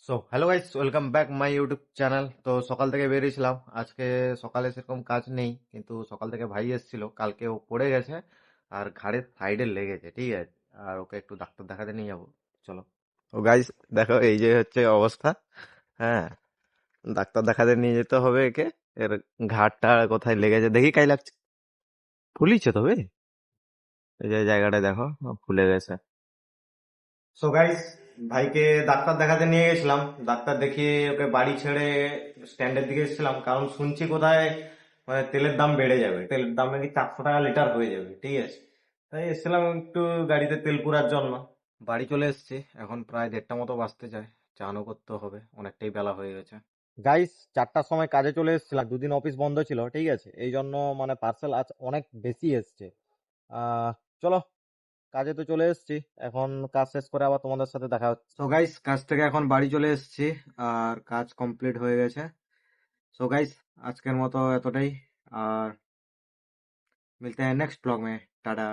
Hello guys, welcome back my YouTube channel. তো সকাল থেকে বেরিয়েছিলাম। আজকে সকালে সেরকম কাজ নেই, কিন্তু সকাল থেকে ভাই এসেছিল। কালকে ও পড়ে গেছে আর ঘাড়ের সাইডে লেগেছে, ঠিক আছে। আর ওকে একটু ডাক্তার দেখাতে নিয়ে যাবো। চলো। ও গাইস, দেখো এই যে হচ্ছে অবস্থা। হ্যাঁ, ডাক্তার দেখাতে নিয়ে যেতে হবে একে। এর ঘাড়টা কোথায় লেগেছে দেখি, কাই লাগছে। ফুলিছে তবে, এই যে জায়গাটা দেখো, ফুলে গেছে। গাইস, ভাইকে ডাক্তার দেখাতে নিয়ে গেছিলাম। ডাক্তার দেখিয়ে ওকে বাড়ি ছেড়ে স্ট্যান্ডের দিকে এসেছিলাম, কারণ শুনছি কোথায় মানে তেলের দাম বেড়ে যাবে। তেলের দাম নাকি 400 টাকা লিটার হয়ে যাবে, ঠিক আছে। তাই এসেছিলাম একটু গাড়িতে তেল পুরার জন্য। বাড়ি চলে এসেছি, এখন প্রায় 1:30 মতো বাজতে যায়। চানও করতে হবে, অনেকটাই বেলা হয়ে গেছে। গাইস, 4টার সময় কাজে চলে এসেছিলাম। দুদিন অফিস বন্ধ ছিল, ঠিক আছে। এই জন্য মানে পার্সেল আজ অনেক বেশি এসছে। আহ চলো, কাজে তো চলে এসেছি। এখন কাজ শেষ করে আবার তোমাদের সাথে দেখা হচ্ছে। গাইস, কাজ থেকে এখন বাড়ি চলে এসেছি আর কাজ কমপ্লিট হয়ে গেছে। গাইস, আজকের মতো এতটাই। আর মিলতে हैं नेक्स्ट ब्लॉग में। टाटा।